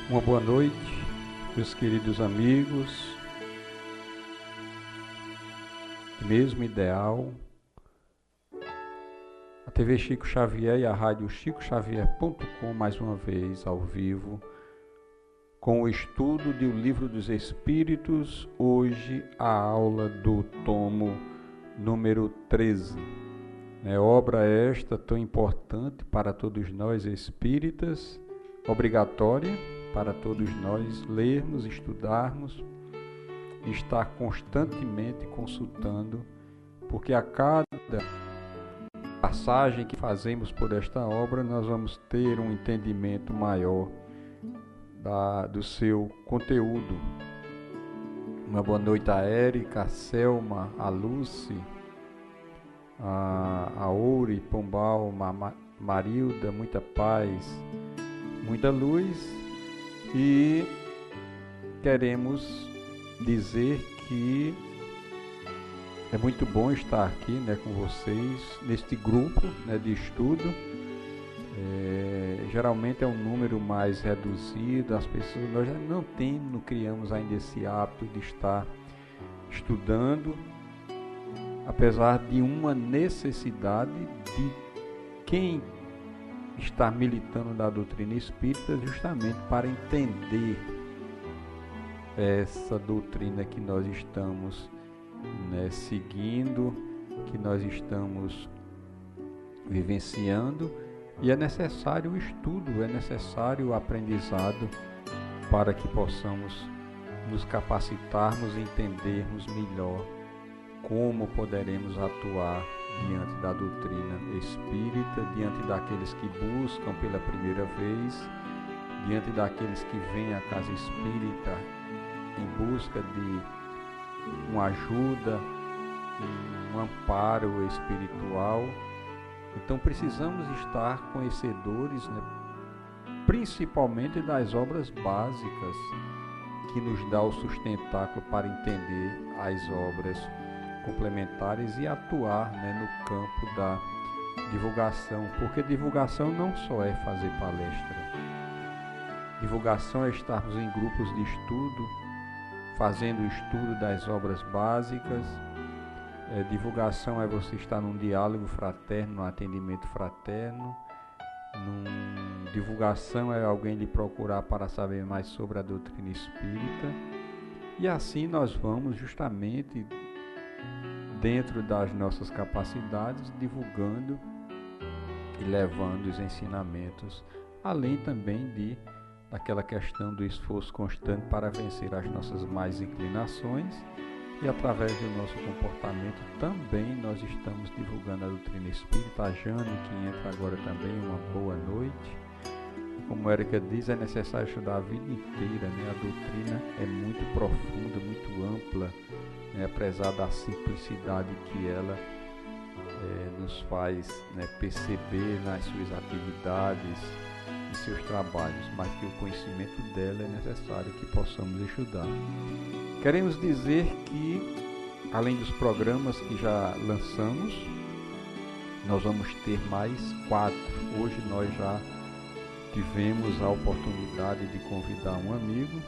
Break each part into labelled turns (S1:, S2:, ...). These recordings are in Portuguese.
S1: Uma boa noite, meus queridos amigos, mesmo ideal, a TV Chico Xavier e a rádio chicoxavier.com mais uma vez ao vivo, com o estudo do Livro dos Espíritos, hoje a aula do tomo número 13. Obra esta tão importante para todos nós espíritas, obrigatória para todos nós lermos, estudarmos e estar constantemente consultando, porque a cada passagem que fazemos por esta obra, nós vamos ter um entendimento maior do seu conteúdo. Uma boa noite a Érica, a Selma, a Lucy, a Ouri, Pombal, Marilda, muita paz, muita luz. E queremos dizer que é muito bom estar aqui, com vocês, neste grupo, de estudo. Geralmente é um número mais reduzido, as pessoas, nós não criamos ainda esse hábito de estar estudando, apesar de uma necessidade de quem está militando na doutrina espírita justamente para entender essa doutrina que nós estamos seguindo, que nós estamos vivenciando, e é necessário o estudo, é necessário o aprendizado para que possamos nos capacitarmos e entendermos melhor como poderemos atuar diante da doutrina espírita, diante daqueles que buscam pela primeira vez, diante daqueles que vêm à casa espírita em busca de uma ajuda, um amparo espiritual. Então precisamos estar conhecedores, principalmente das obras básicas que nos dá o sustentáculo para entender as obras complementares e atuar no campo da divulgação, porque divulgação não só é fazer palestra, divulgação é estarmos em grupos de estudo, fazendo o estudo das obras básicas, divulgação é você estar num diálogo fraterno, num atendimento fraterno, divulgação é alguém lhe procurar para saber mais sobre a doutrina espírita, e assim nós vamos justamente dentro das nossas capacidades, divulgando e levando os ensinamentos, além também daquela questão do esforço constante para vencer as nossas más inclinações, e através do nosso comportamento também nós estamos divulgando a doutrina espírita. A Jane, que entra agora também, uma boa noite. Como a Érica diz, é necessário estudar a vida inteira, A doutrina é muito profunda, muito ampla, apesar da simplicidade que ela nos faz perceber nas suas atividades e seus trabalhos, mas que o conhecimento dela é necessário que possamos estudar. Queremos dizer que, além dos programas que já lançamos, nós vamos ter mais 4. Hoje nós já tivemos a oportunidade de convidar um amigo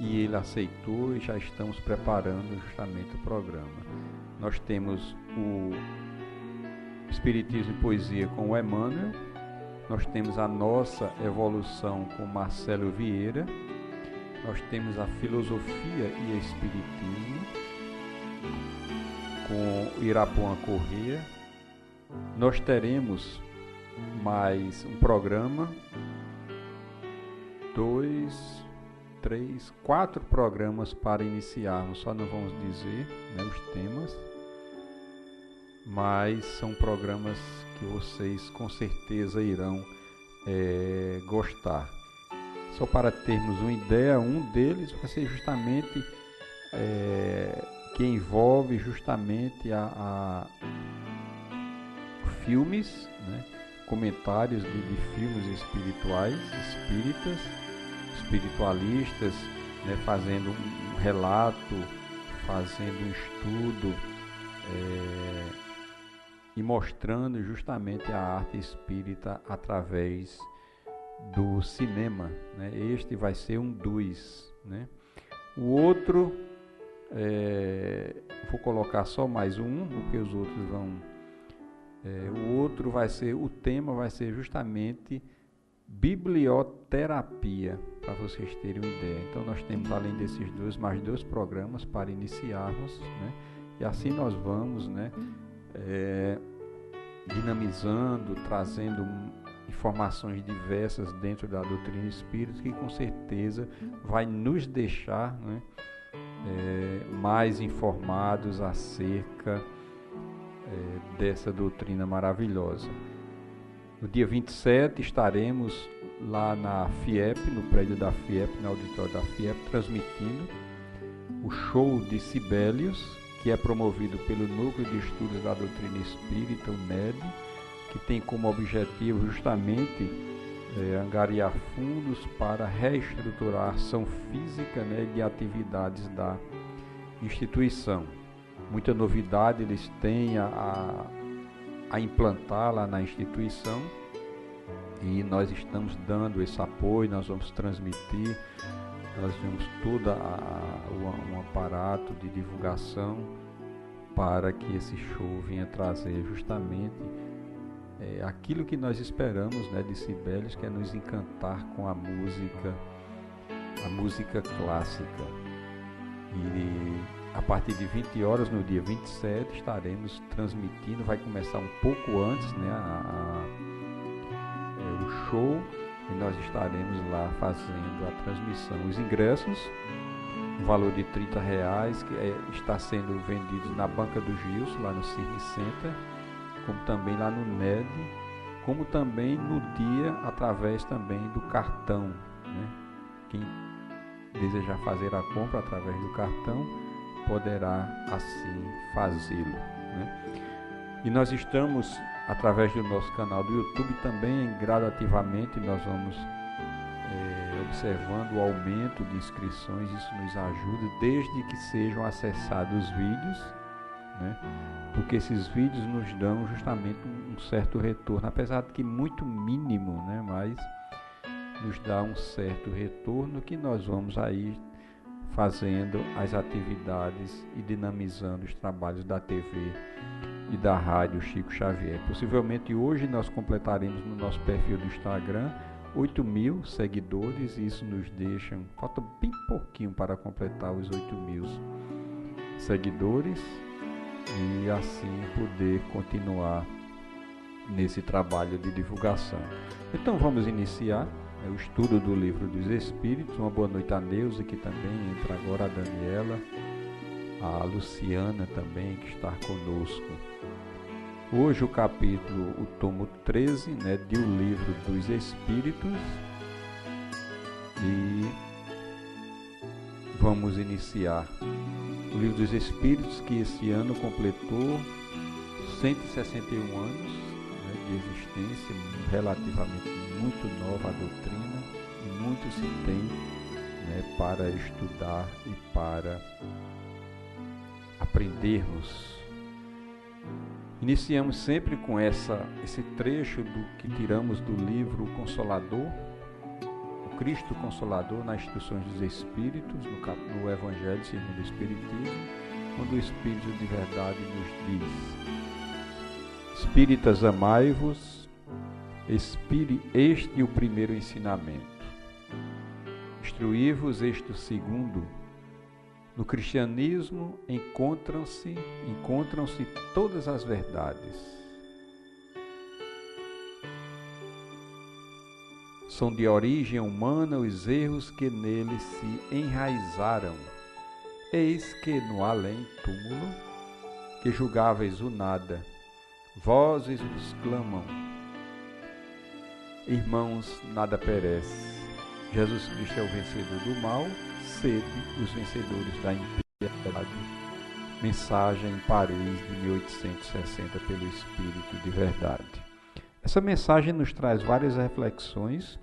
S1: e ele aceitou, e já estamos preparando justamente o programa. Nós temos o Espiritismo e Poesia com o Emmanuel, nós temos a Nossa Evolução com Marcelo Vieira, nós temos a Filosofia e Espiritismo com Irapuã Corrêa. Nós teremos mais um programa, 2, 3, 4 programas para iniciarmos, só não vamos dizer os temas, mas são programas que vocês com certeza irão gostar. Só para termos uma ideia, um deles vai ser justamente que envolve justamente a filmes, comentários de filmes espirituais, espíritas, espiritualistas, fazendo um relato, fazendo um estudo e mostrando justamente a arte espírita através do cinema, né? Este vai ser um dos, né? O outro, vou colocar só mais um, porque os outros vão... o outro vai ser, o tema vai ser justamente biblioterapia, para vocês terem uma ideia. Então nós temos, além desses dois, mais 2 programas para iniciarmos, né? E assim nós vamos, né, dinamizando, trazendo informações diversas dentro da doutrina espírita, que com certeza vai nos deixar, né, mais informados acerca dessa doutrina maravilhosa. No dia 27 estaremos lá na FIEP, no prédio da FIEP, no auditório da FIEP, transmitindo o show de Sibelius, que é promovido pelo Núcleo de Estudos da Doutrina Espírita, o NED, que tem como objetivo justamente angariar fundos para reestruturar a ação física, né, de atividades da instituição. Muita novidade eles têm a implantar lá na instituição, e nós estamos dando esse apoio. Nós vamos transmitir, nós temos todo um aparato de divulgação para que esse show venha trazer justamente aquilo que nós esperamos, né, de Sibelius, que é nos encantar com a música clássica. E a partir de 20 horas, no dia 27, estaremos transmitindo, vai começar um pouco antes, né, o show, e nós estaremos lá fazendo a transmissão. Os ingressos, um valor de R$30, que está sendo vendido na Banca do Gilson, lá no Cine Center, como também lá no NED, como também no dia, através também do cartão, né? Quem desejar fazer a compra através do cartão, poderá assim fazê-lo, né? E nós estamos, através do nosso canal do YouTube, também gradativamente nós vamos observando o aumento de inscrições. Isso nos ajuda, desde que sejam acessados os vídeos, né? Porque esses vídeos nos dão justamente um certo retorno, apesar de que muito mínimo, né? Mas nos dá um certo retorno, que nós vamos aí fazendo as atividades e dinamizando os trabalhos da TV e da Rádio Chico Xavier. Possivelmente hoje nós completaremos no nosso perfil do Instagram 8.000 seguidores, e isso nos deixa, falta bem pouquinho para completar os 8.000 seguidores, e assim poder continuar nesse trabalho de divulgação. Então vamos iniciar o estudo do Livro dos Espíritos. Uma boa noite a Neuza, que também entra agora, a Daniela, a Luciana também, que está conosco. Hoje o capítulo, o tomo 13, né, de O Livro dos Espíritos, e vamos iniciar o Livro dos Espíritos, que esse ano completou 161 anos, né, de existência, relativamente muito nova a doutrina, e muito se tem, né, para estudar e para aprendermos. Iniciamos sempre com esse trecho do que tiramos do livro Consolador, o Cristo Consolador nas Instruções dos Espíritos, no Evangelho segundo o Espiritismo, quando o Espírito de verdade nos diz: Espíritas, amai-vos, este o primeiro ensinamento. Instruí-vos, este o segundo. No cristianismo encontram-se todas as verdades. São de origem humana os erros que nele se enraizaram. Eis que no além-túmulo, que julgáveis o nada, vozes vos clamam: irmãos, nada perece. Jesus Cristo é o vencedor do mal, sede os vencedores da impiedade. Mensagem em Paris de 1860 pelo Espírito de Verdade. Essa mensagem nos traz várias reflexões,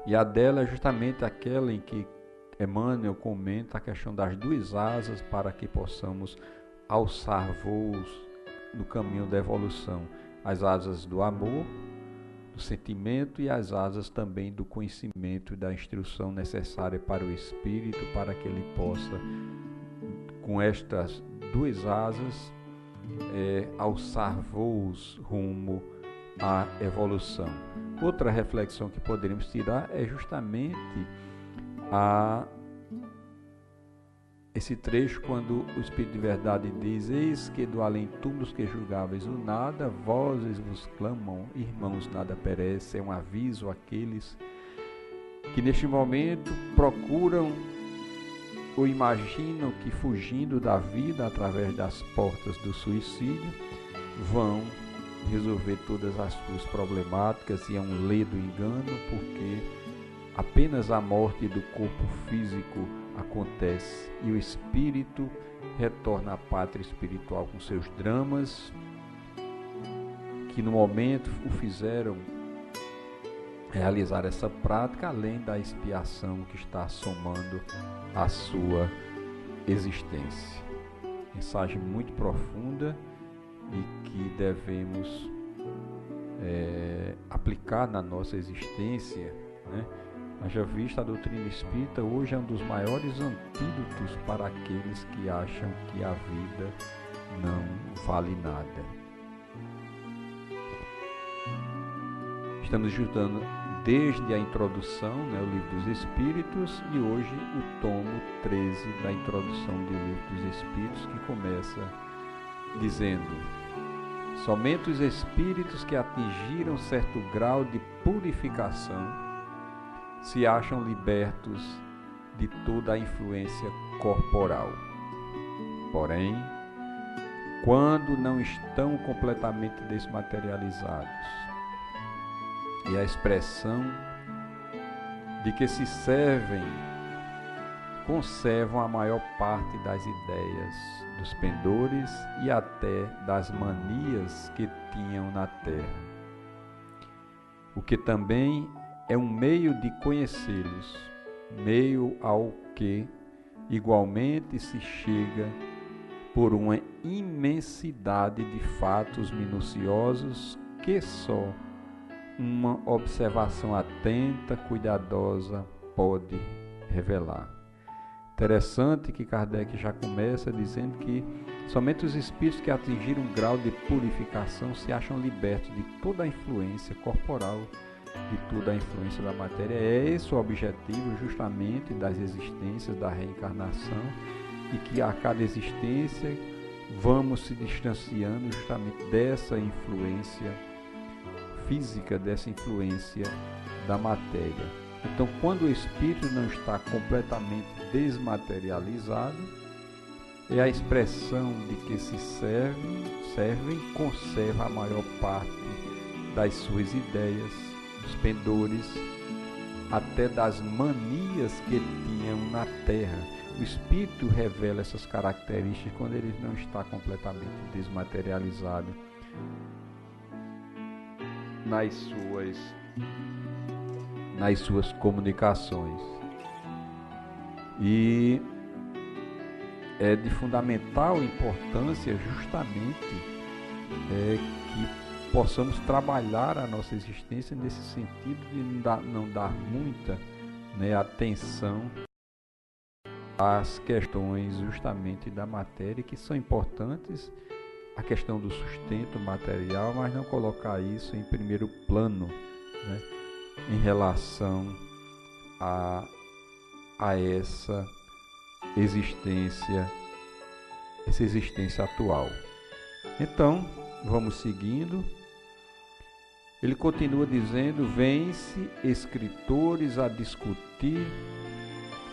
S1: e a dela é justamente aquela em que Emmanuel comenta a questão das 2 asas para que possamos alçar voos no caminho da evolução: as asas do amor, do do sentimento, e as asas também do conhecimento e da instrução necessária para o espírito, para que ele possa, com estas duas asas, alçar voos rumo à evolução. Outra reflexão que poderíamos tirar é justamente esse trecho quando o Espírito de Verdade diz: eis que do além túmulos que julgáveis o nada, vozes vos clamam, irmãos, nada perece. É um aviso àqueles que neste momento procuram ou imaginam que, fugindo da vida através das portas do suicídio, vão resolver todas as suas problemáticas, e é um ledo engano, porque apenas a morte do corpo físico acontece e o espírito retorna à pátria espiritual com seus dramas, que no momento o fizeram realizar essa prática, além da expiação que está somando à sua existência. Mensagem muito profunda e que devemos aplicar na nossa existência, né? Haja vista, a doutrina espírita hoje é um dos maiores antídotos para aqueles que acham que a vida não vale nada. Estamos estudando desde a introdução, o Livro dos Espíritos, e hoje o tomo 13 da introdução do Livro dos Espíritos, que começa dizendo: somente os espíritos que atingiram certo grau de purificação se acham libertos de toda a influência corporal. Porém, quando não estão completamente desmaterializados, e a expressão de que se servem, conservam a maior parte das ideias dos pendores e até das manias que tinham na terra, o que também é um meio de conhecê-los, meio ao que igualmente se chega por uma imensidade de fatos minuciosos que só uma observação atenta, cuidadosa, pode revelar. Interessante que Kardec já começa dizendo que somente os espíritos que atingiram um grau de purificação se acham libertos de toda a influência corporal, de toda a influência da matéria. É esse o objetivo justamente das existências, da reencarnação, e que a cada existência vamos se distanciando justamente dessa influência física, dessa influência da matéria. Então, quando o espírito não está completamente desmaterializado, é a expressão de que se servem, conserva a maior parte das suas ideias, dos pendores, até das manias que tinham na terra. O espírito revela essas características quando ele não está completamente desmaterializado nas suas comunicações. E é de fundamental importância justamente que possamos trabalhar a nossa existência nesse sentido de não dar muita atenção às questões justamente da matéria, que são importantes, a questão do sustento material, mas não colocar isso em primeiro plano, em relação a essa existência atual. Então, vamos seguindo. Ele continua dizendo: vêm-se escritores a discutir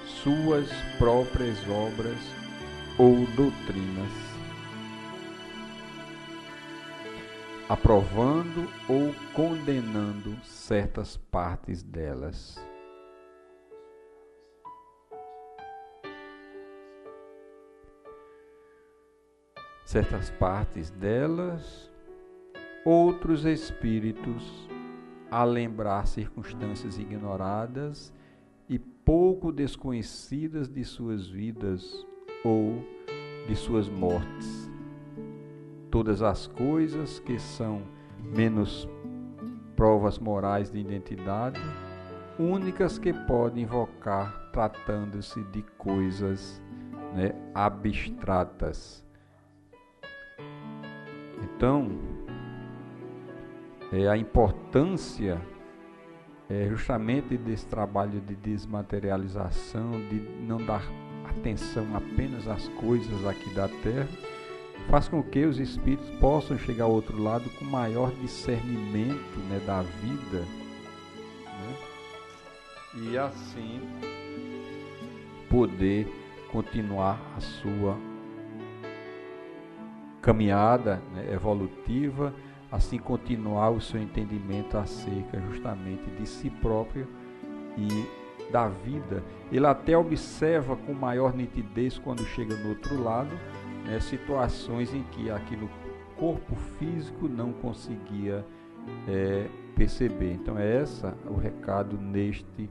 S1: suas próprias obras ou doutrinas, aprovando ou condenando certas partes delas. Outros espíritos, a lembrar circunstâncias ignoradas e pouco desconhecidas de suas vidas ou de suas mortes. Todas as coisas que são menos provas morais de identidade, únicas que podem invocar tratando-se de coisas, né, abstratas. Então, a importância justamente desse trabalho de desmaterialização, de não dar atenção apenas às coisas aqui da Terra, faz com que os espíritos possam chegar ao outro lado com maior discernimento, né, da vida, né, e assim poder continuar a sua caminhada, né, evolutiva, assim continuar o seu entendimento acerca justamente de si próprio e da vida. Ele até observa com maior nitidez quando chega no outro lado, né, situações em que aqui no corpo físico não conseguia perceber. Então é esse o recado neste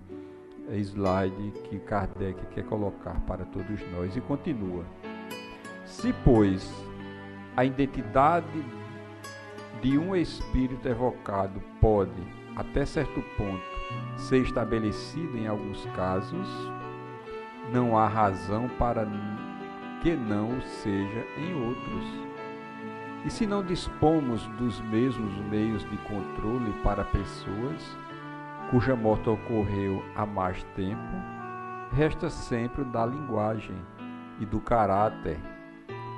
S1: slide que Kardec quer colocar para todos nós, e continua: se, pois, a identidade de um espírito evocado pode, até certo ponto, ser estabelecida em alguns casos, não há razão para que não o seja em outros. E se não dispomos dos mesmos meios de controle para pessoas cuja morte ocorreu há mais tempo, resta sempre o da linguagem e do caráter,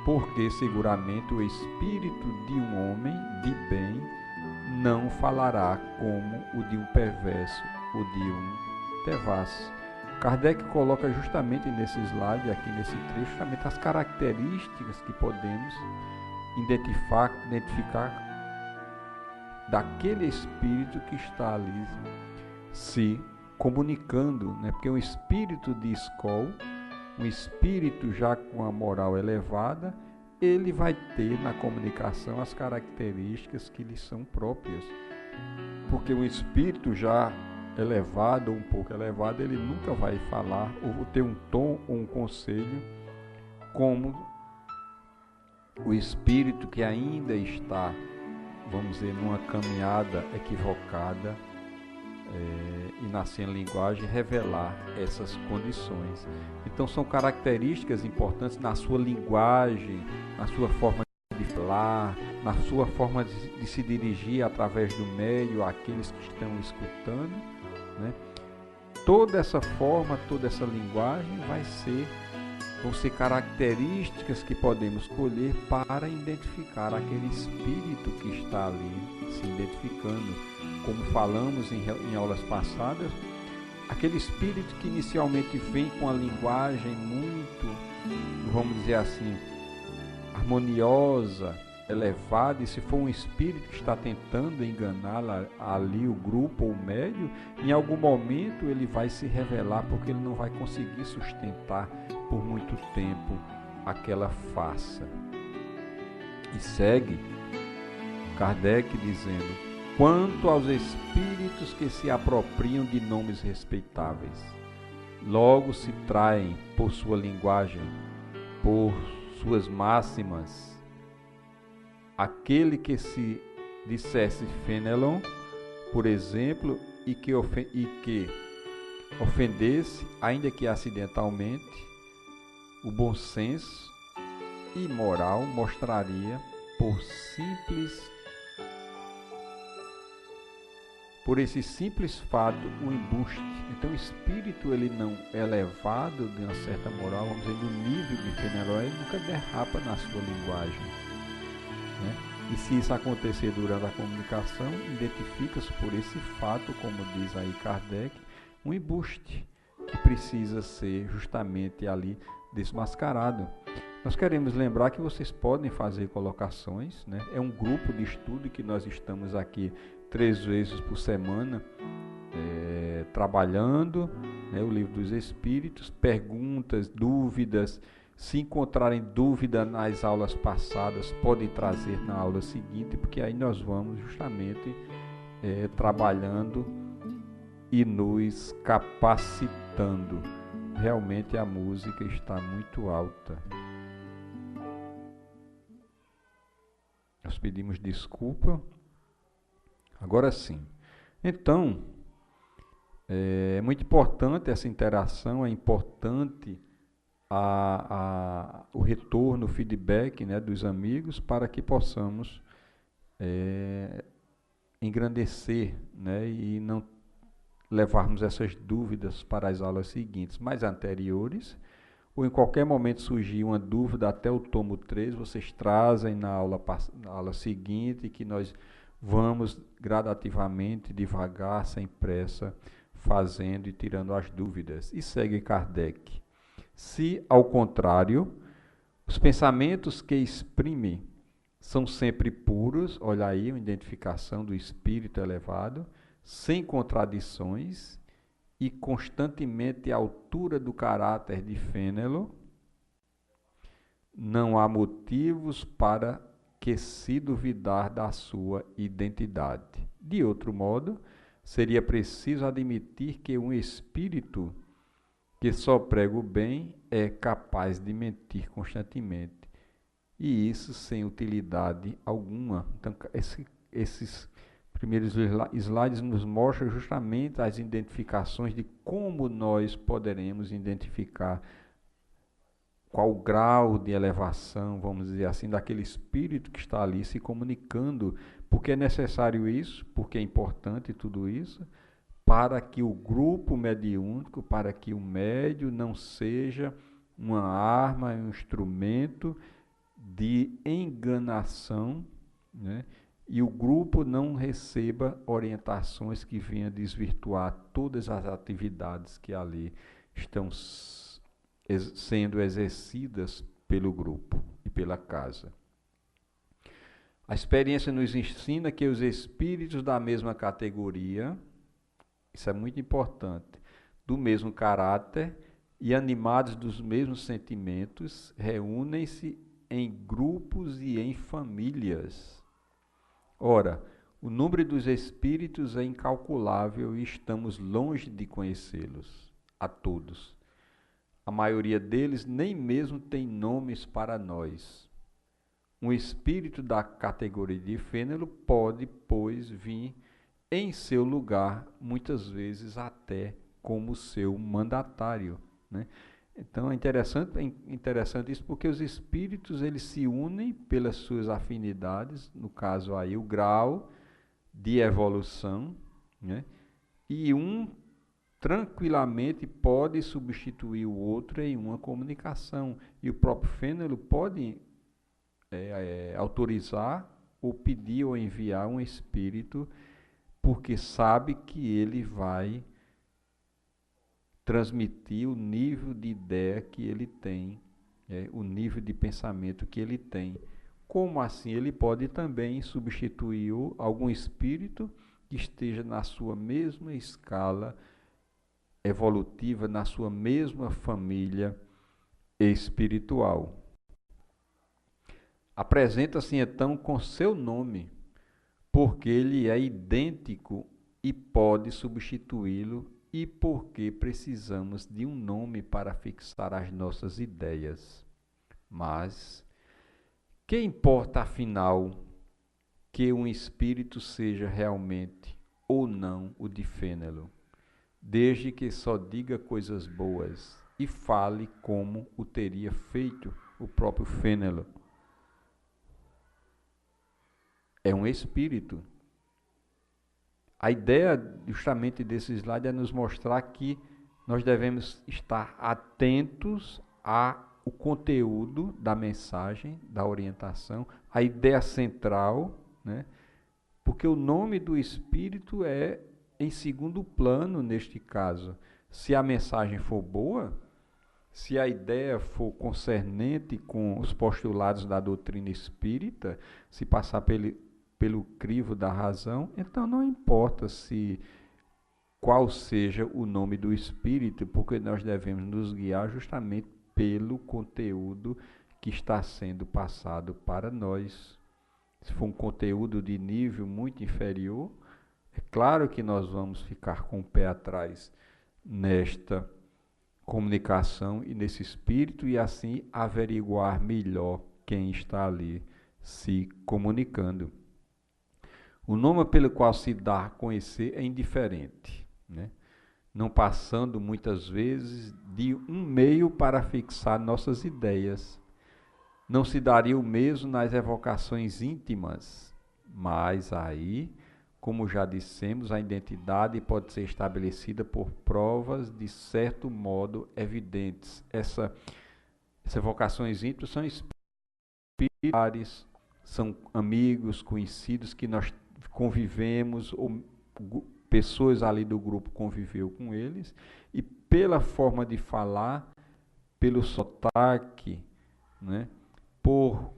S1: porque seguramente o espírito de um homem de bem não falará como o de um perverso ou de um devasso. Kardec coloca justamente nesse slide, aqui nesse trecho, justamente as características que podemos identificar daquele espírito que está ali se comunicando, né? Porque um espírito de escola, um espírito já com a moral elevada, ele vai ter na comunicação as características que lhe são próprias. Porque um espírito já elevado, ou um pouco elevado, ele nunca vai falar ou ter um tom ou um conselho como o espírito que ainda está, vamos dizer, numa caminhada equivocada, e nascer em linguagem, revelar essas condições. Então são características importantes na sua linguagem, na sua forma de falar, na sua forma de se dirigir através do meio àqueles que estão escutando, né? Toda essa forma, toda essa linguagem vão ser características que podemos colher para identificar aquele espírito que está ali se identificando. Como falamos em aulas passadas, aquele espírito que inicialmente vem com a linguagem muito, vamos dizer assim, harmoniosa, elevada, e se for um espírito que está tentando enganar ali o grupo ou o médio, em algum momento ele vai se revelar, porque ele não vai conseguir sustentar por muito tempo aquela farsa. E segue Kardec dizendo: quanto aos espíritos que se apropriam de nomes respeitáveis, logo se traem por sua linguagem, por suas máximas. Aquele que se dissesse Fenelon, por exemplo, e que ofendesse, ainda que acidentalmente, o bom senso e moral mostraria por esse simples fato o embuste. Então o espírito ele não é elevado de uma certa moral, vamos dizer, no nível de Fenelon, ele nunca derrapa na sua linguagem, né? E se isso acontecer durante a comunicação, identifica-se por esse fato, como diz aí Kardec, um embuste que precisa ser justamente ali desmascarado. Nós queremos lembrar que vocês podem fazer colocações, né? É um grupo de estudo que nós estamos aqui 3 vezes por semana trabalhando, né, o Livro dos Espíritos, perguntas, dúvidas. Se encontrarem dúvida nas aulas passadas, podem trazer na aula seguinte, porque aí nós vamos justamente trabalhando e nos capacitando. Realmente a música está muito alta. Nós pedimos desculpa. Agora sim. Então, é muito importante essa interação, é importante o retorno, o feedback, né, dos amigos para que possamos engrandecer, né, e não levarmos essas dúvidas para as aulas seguintes, mais anteriores, ou em qualquer momento surgir uma dúvida até o tomo 3, vocês trazem na aula seguinte, que nós vamos gradativamente, devagar, sem pressa, fazendo e tirando as dúvidas. E segue Kardec. Se, ao contrário, os pensamentos que exprime são sempre puros, olha aí uma identificação do espírito elevado, sem contradições e constantemente à altura do caráter de Fênelon, não há motivos para que se duvidar da sua identidade. De outro modo, seria preciso admitir que um espírito que só prega o bem é capaz de mentir constantemente, e isso sem utilidade alguma. Então, esses primeiros slides nos mostram justamente as identificações de como nós poderemos identificar qual o grau de elevação, vamos dizer assim, daquele espírito que está ali se comunicando. Porque é necessário isso, porque é importante tudo isso, para que o grupo mediúnico, para que o médium não seja uma arma, um instrumento de enganação, né? E o grupo não receba orientações que venham desvirtuar todas as atividades que ali estão sendo exercidas pelo grupo e pela casa. A experiência nos ensina que os espíritos da mesma categoria, isso é muito importante, do mesmo caráter e animados dos mesmos sentimentos, reúnem-se em grupos e em famílias. Ora, o número dos espíritos é incalculável e estamos longe de conhecê-los, a todos. A maioria deles nem mesmo tem nomes para nós. Um espírito da categoria de Fênelon pode, pois, vir em seu lugar, muitas vezes até como seu mandatário, né? Então é interessante isso, porque os espíritos eles se unem pelas suas afinidades, no caso aí o grau de evolução, né? E um tranquilamente pode substituir o outro em uma comunicação. E o próprio Fênelon pode autorizar ou pedir ou enviar um espírito, porque sabe que ele vai transmitir o nível de ideia que ele tem, o nível de pensamento que ele tem. Como assim? Ele pode também substituir algum espírito que esteja na sua mesma escala evolutiva, na sua mesma família espiritual. Apresenta-se então com seu nome, porque ele é idêntico e pode substituí-lo, e porque precisamos de um nome para fixar as nossas ideias. Mas que importa, afinal, que um espírito seja realmente ou não o de Fênelon, desde que só diga coisas boas e fale como o teria feito o próprio Fênelon? É um espírito. A ideia justamente desse slide é nos mostrar que nós devemos estar atentos ao conteúdo da mensagem, da orientação, a ideia central, né? Porque o nome do espírito é em segundo plano neste caso. Se a mensagem for boa, se a ideia for concernente com os postulados da doutrina espírita, se passar pelo crivo da razão, então não importa qual seja o nome do espírito, porque nós devemos nos guiar justamente pelo conteúdo que está sendo passado para nós. Se for um conteúdo de nível muito inferior, é claro que nós vamos ficar com o pé atrás nesta comunicação e nesse espírito, e assim averiguar melhor quem está ali se comunicando. O nome pelo qual se dá a conhecer é indiferente, né? Não passando muitas vezes de um meio para fixar nossas ideias. Não se daria o mesmo nas evocações íntimas, mas aí, como já dissemos, a identidade pode ser estabelecida por provas de certo modo evidentes. Essas evocações íntimas são espirituais, são amigos, conhecidos que nós convivemos, ou pessoas ali do grupo conviveu com eles, e pela forma de falar, pelo sotaque, né, por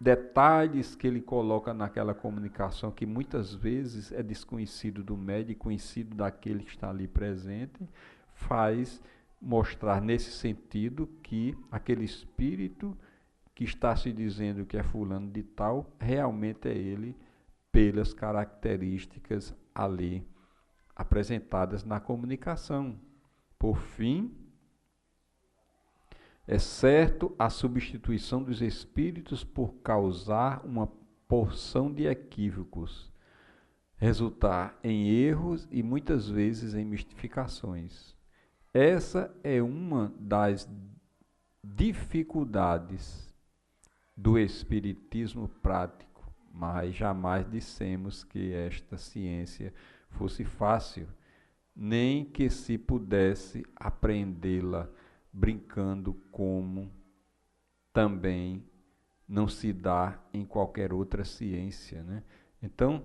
S1: detalhes que ele coloca naquela comunicação que muitas vezes é desconhecido do médico, conhecido daquele que está ali presente, faz mostrar nesse sentido que aquele espírito que está se dizendo que é fulano de tal, realmente é ele pelas características ali apresentadas na comunicação. Por fim, é certo a substituição dos espíritos por causar uma porção de equívocos, resultar em erros e muitas vezes em mistificações. Essa é uma das dificuldades do espiritismo prático, mas jamais dissemos que esta ciência fosse fácil, nem que se pudesse apreendê-la brincando, como também não se dá em qualquer outra ciência, né? Então,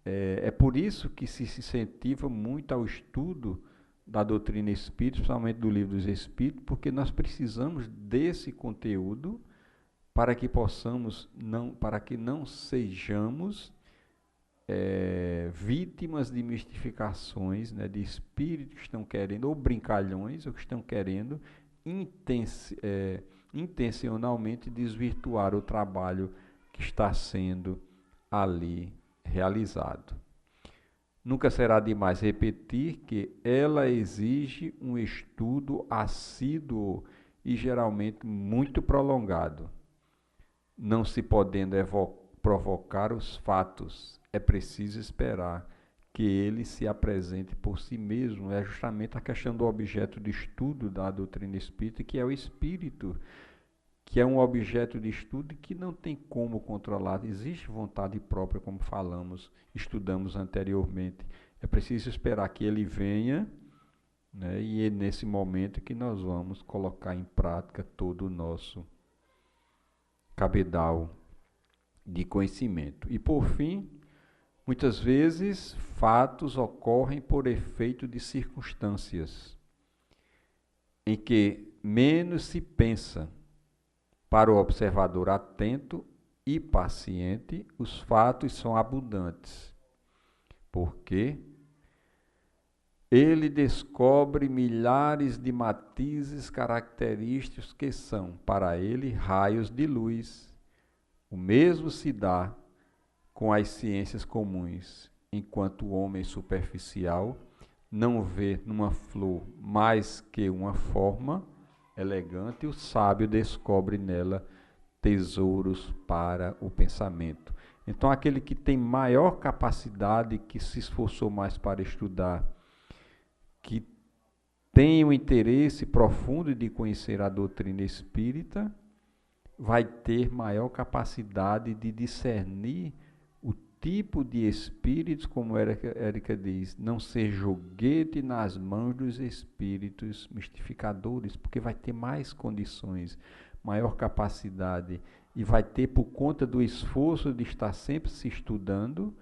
S1: é por isso que se incentiva muito ao estudo da doutrina espírita, principalmente do Livro dos Espíritos, porque nós precisamos desse conteúdo para que não sejamos vítimas de mistificações, né, de espíritos que estão querendo, ou brincalhões, ou que estão querendo intencionalmente desvirtuar o trabalho que está sendo ali realizado. Nunca será demais repetir que ela exige um estudo assíduo e geralmente muito prolongado. Não se podendo provocar os fatos, é preciso esperar que ele se apresente por si mesmo. É justamente a questão do objeto de estudo da doutrina espírita, que é o espírito, que é um objeto de estudo que não tem como controlar. Existe vontade própria, como estudamos anteriormente. É preciso esperar que ele venha, né, e é nesse momento que nós vamos colocar em prática todo o nosso cabedal de conhecimento. E por fim, muitas vezes fatos ocorrem por efeito de circunstâncias em que menos se pensa. Para o observador atento e paciente, os fatos são abundantes, porque ele descobre milhares de matizes característicos que são, para ele, raios de luz. O mesmo se dá com as ciências comuns, enquanto o homem superficial não vê numa flor mais que uma forma elegante, o sábio descobre nela tesouros para o pensamento. Então, aquele que tem maior capacidade, que se esforçou mais para estudar, que tem um interesse profundo de conhecer a doutrina espírita, vai ter maior capacidade de discernir o tipo de espíritos, como Érica diz, não ser joguete nas mãos dos espíritos mistificadores, porque vai ter mais condições, maior capacidade, e vai ter, por conta do esforço de estar sempre se estudando,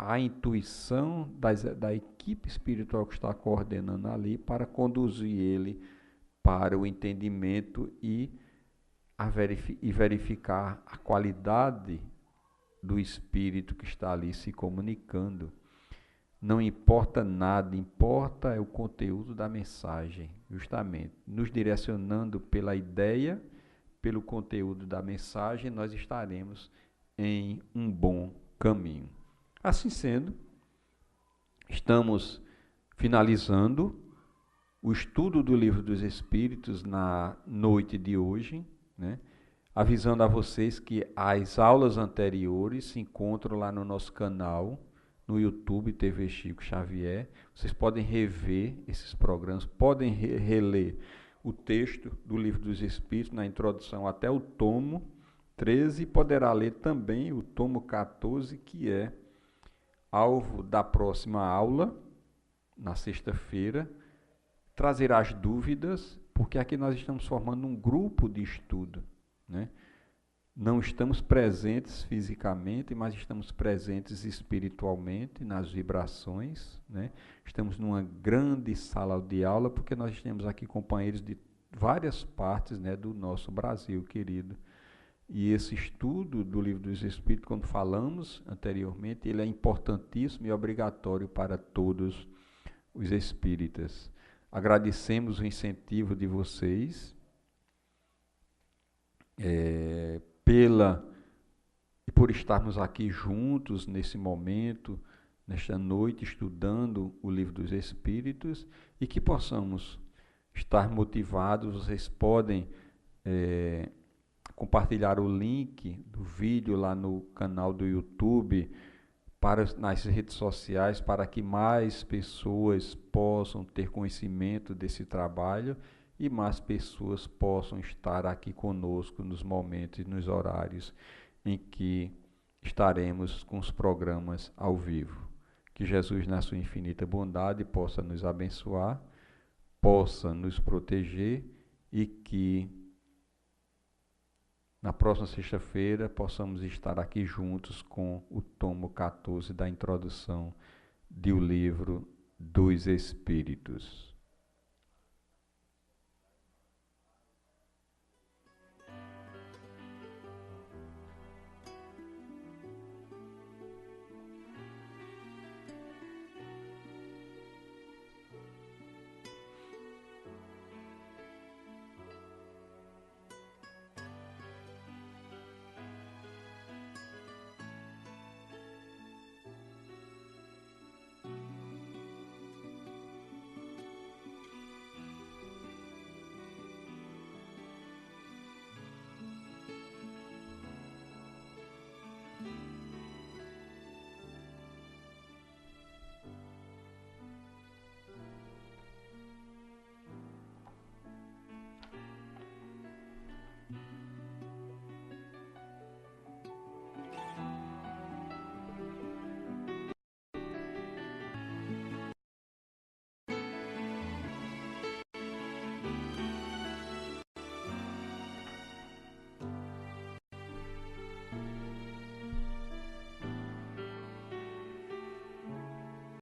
S1: a intuição da equipe espiritual que está coordenando ali para conduzir ele para o entendimento e verificar a qualidade do espírito que está ali se comunicando. Não importa nada, importa é o conteúdo da mensagem, justamente. Nos direcionando pela ideia, pelo conteúdo da mensagem, nós estaremos em um bom caminho. Assim sendo, estamos finalizando o estudo do Livro dos Espíritos na noite de hoje, né? avisando a vocês que as aulas anteriores se encontram lá no nosso canal, no YouTube TV Chico Xavier. Vocês podem rever esses programas, podem reler o texto do Livro dos Espíritos, na introdução até o tomo 13, e poderá ler também o tomo 14, que é alvo da próxima aula, na sexta-feira. Trazer as dúvidas, porque aqui nós estamos formando um grupo de estudo, né? Não estamos presentes fisicamente, mas estamos presentes espiritualmente, nas vibrações, né? Estamos numa grande sala de aula, porque nós temos aqui companheiros de várias partes, né, do nosso Brasil querido. E esse estudo do Livro dos Espíritos, quando falamos anteriormente, ele é importantíssimo e obrigatório para todos os espíritas. Agradecemos o incentivo de vocês, por estarmos aqui juntos nesse momento, nesta noite, estudando o Livro dos Espíritos, e que possamos estar motivados. Vocês podem compartilhar o link do vídeo lá no canal do YouTube, nas redes sociais, para que mais pessoas possam ter conhecimento desse trabalho e mais pessoas possam estar aqui conosco nos momentos e nos horários em que estaremos com os programas ao vivo. Que Jesus, na sua infinita bondade, possa nos abençoar, possa nos proteger, e que na próxima sexta-feira possamos estar aqui juntos com o tomo 14 da introdução do Livro dos Espíritos.